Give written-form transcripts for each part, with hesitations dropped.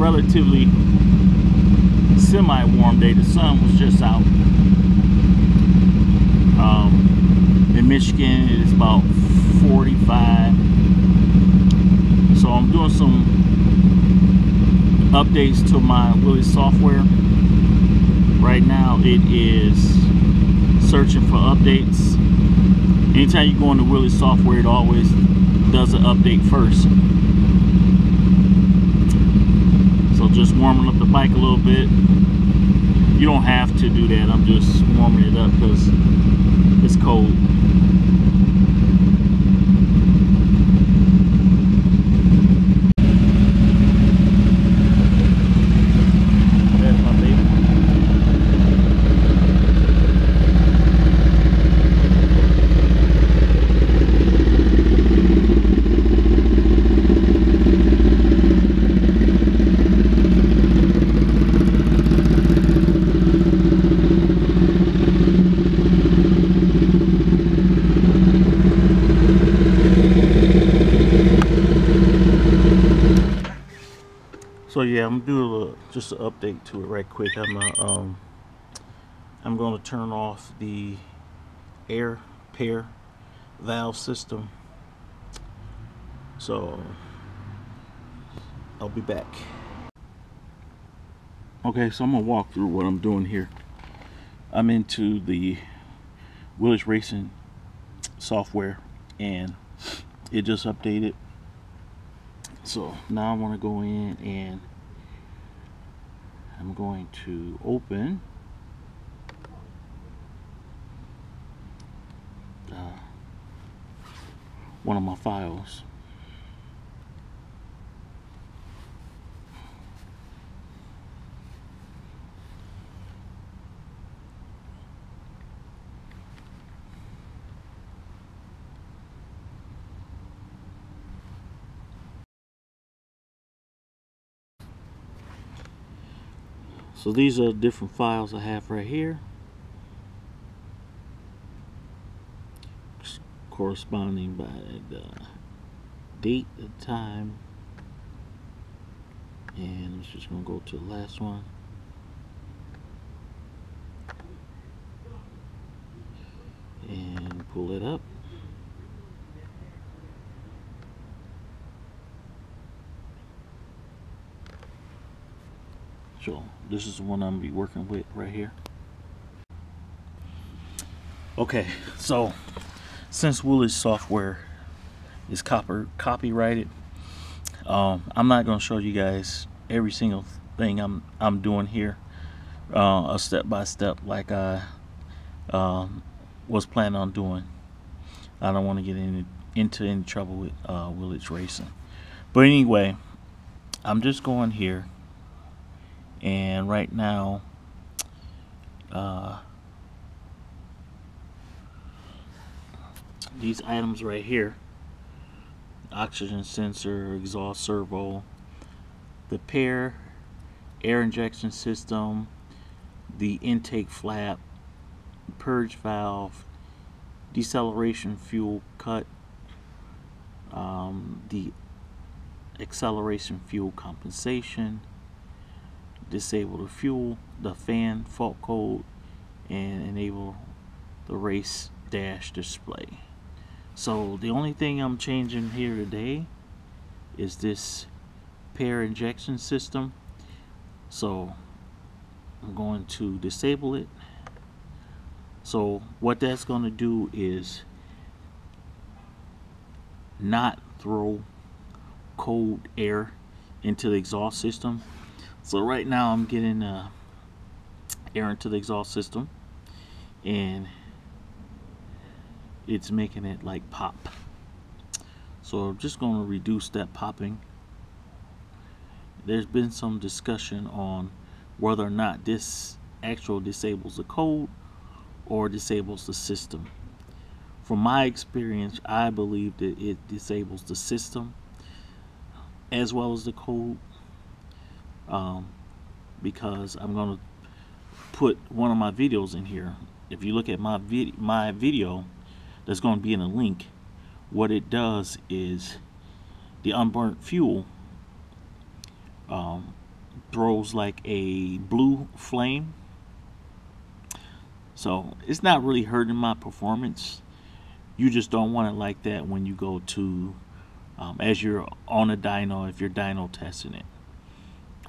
relatively semi-warm day. The sun was just out. In Michigan, it's about 45. So I'm doing some updates to my Woolich software. Right now, it is searching for updates. Anytime you go into Woolich software, it always does an update first. So just warming up the bike a little bit. You don't have to do that. I'm just warming it up because it's cold. There's my baby. So yeah, I'm gonna do just an update to it right quick. I'm gonna turn off the air pair valve system. So I'll be back. Okay, so I'm gonna walk through what I'm doing here. I'm into the Woolich Racing software, and it just updated. So now I want to go in and I'm going to open one of my files. So these are different files I have right here, corresponding by the date, the time, and I'm just gonna go to the last one. And pull it up. So this is the one I'm gonna be working with right here. Okay, so since Woolich software is copyrighted, I'm not gonna show you guys every single thing I'm doing here, a step by step like I was planning on doing. I don't want to get into any trouble with Woolich Racing. But anyway, I'm just going here, and right now these items right here, oxygen sensor, exhaust servo, the pair, air injection system, the intake flap, purge valve, deceleration fuel cut, the acceleration fuel compensation, disable the fuel, the fan fault code, and enable the race dash display. So the only thing I'm changing here today is this pair injection system. So I'm going to disable it. So what that's going to do is not throw cold air into the exhaust system. So right now I'm getting air into the exhaust system, and it's making it like pop. So I'm just going to reduce that popping. There's been some discussion on whether or not this actually disables the code or disables the system. From my experience, I believe that it disables the system as well as the code, because I'm going to put one of my videos in here. If you look at my video that's going to be in a link, what it does is the unburnt fuel throws like a blue flame. So it's not really hurting my performance. You just don't want it like that when you go to as you're on a dyno, if you're dyno testing it,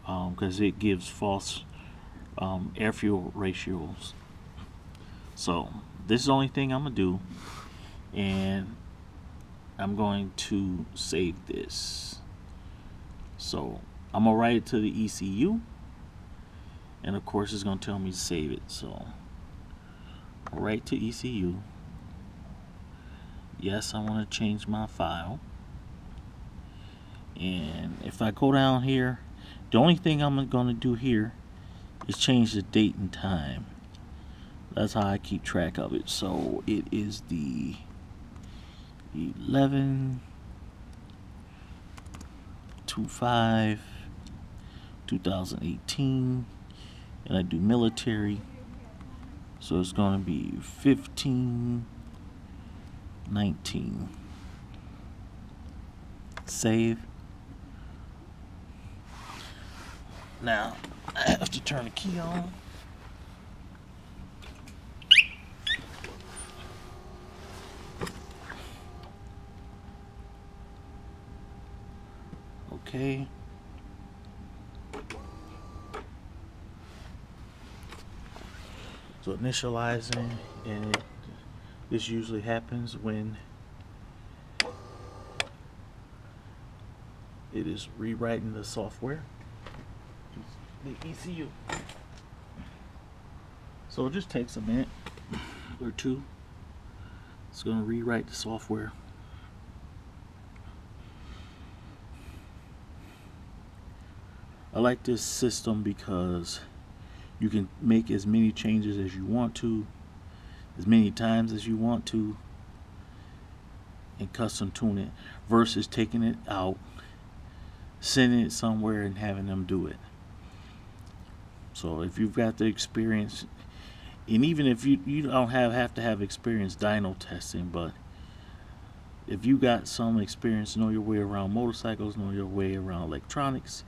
because it gives false air fuel ratios. So this is the only thing I'm gonna do, and I'm going to save this. So I'm gonna write it to the ECU, and of course it's gonna tell me to save it. So I'll write to ECU. Yes, I want to change my file. And if I go down here, the only thing I'm going to do here is change the date and time. That's how I keep track of it. So it is the 11/25/2018, and I do military, so it's going to be 15/19. Save. Now I have to turn the key on. Okay. So initializing, and this usually happens when it is rewriting the software, the ECU. So it just takes a minute or two. It's going to rewrite the software. I like this system because you can make as many changes as you want to, as many times as you want to, and custom tune it, versus taking it out, sending it somewhere and having them do it. So if you've got the experience, and even if you don't have to have experience dyno testing, but if you got some experience, know your way around motorcycles, know your way around electronics,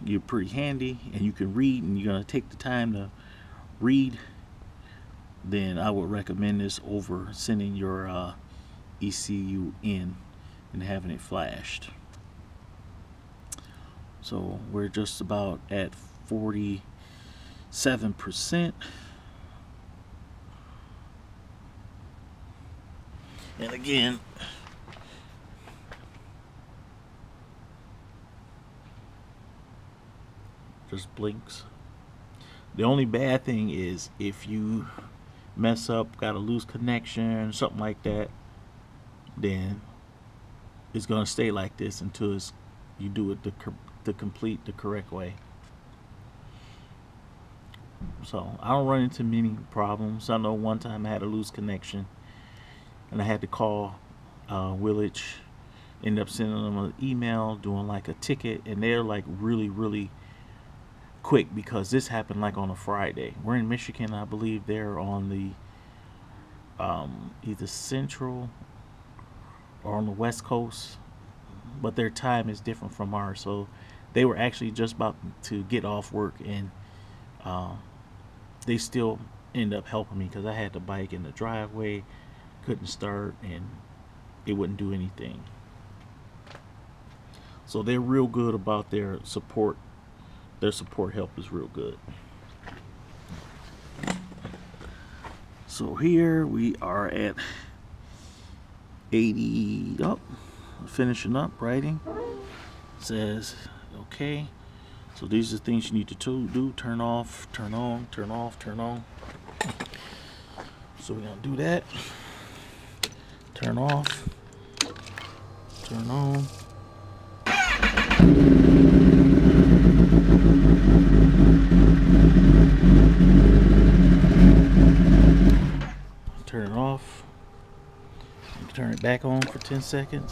you're pretty handy, and you can read, and you're going to take the time to read, then I would recommend this over sending your ECU in and having it flashed. So we're just about at 47%. And again, just blinks. The only bad thing is if you mess up, got a loose connection, something like that, then it's gonna stay like this until you do it the complete the correct way. So I don't run into many problems. I know one time I had a loose connection and I had to call Woolich, ended up sending them an email, doing like a ticket, and they're like really quick, because this happened like on a Friday. We're in Michigan, I believe they're on the either central or on the west coast, but their time is different from ours. So they were actually just about to get off work, and they still end up helping me because I had the bike in the driveway, couldn't start, and it wouldn't do anything. So they're real good about their support. Their support help is real good. So here we are at 80 up, finishing up writing. It says okay. So these are the things you need to do: turn off, turn on, turn off, turn on. So we're gonna do that. Turn off, turn on. Turn it off. Turn it back on for 10 seconds.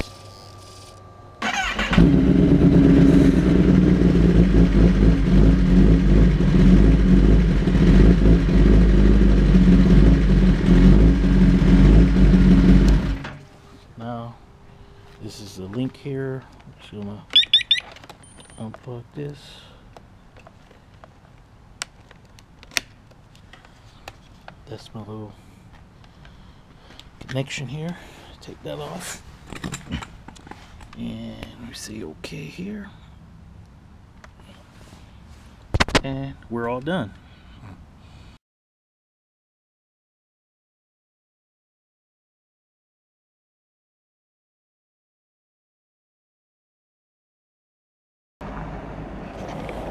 Now, this is the link here. I'm just gonna unplug unplug this. That's my little connection here. Take that off. And we say okay here. And we're all done.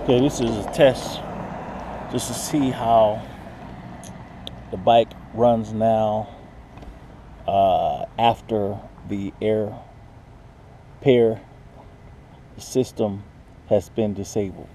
Okay, this is a test just to see how the bike runs now after the air pair system has been disabled.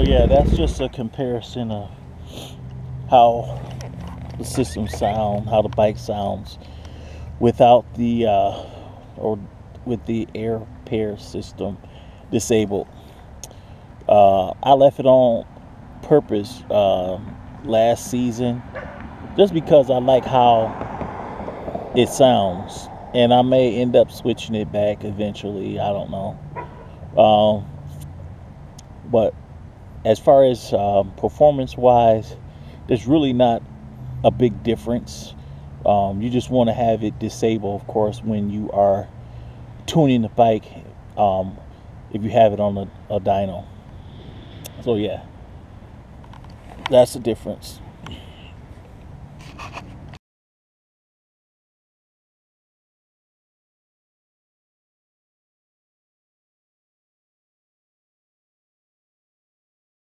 Yeah, that's just a comparison of how the system sounds, how the bike sounds without the or with the air pair system disabled. I left it on purpose last season just because I like how it sounds, and I may end up switching it back eventually. I don't know, but as far as performance wise, there's really not a big difference. You just want to have it disabled, of course, when you are tuning the bike, if you have it on a dyno. So yeah, that's the difference.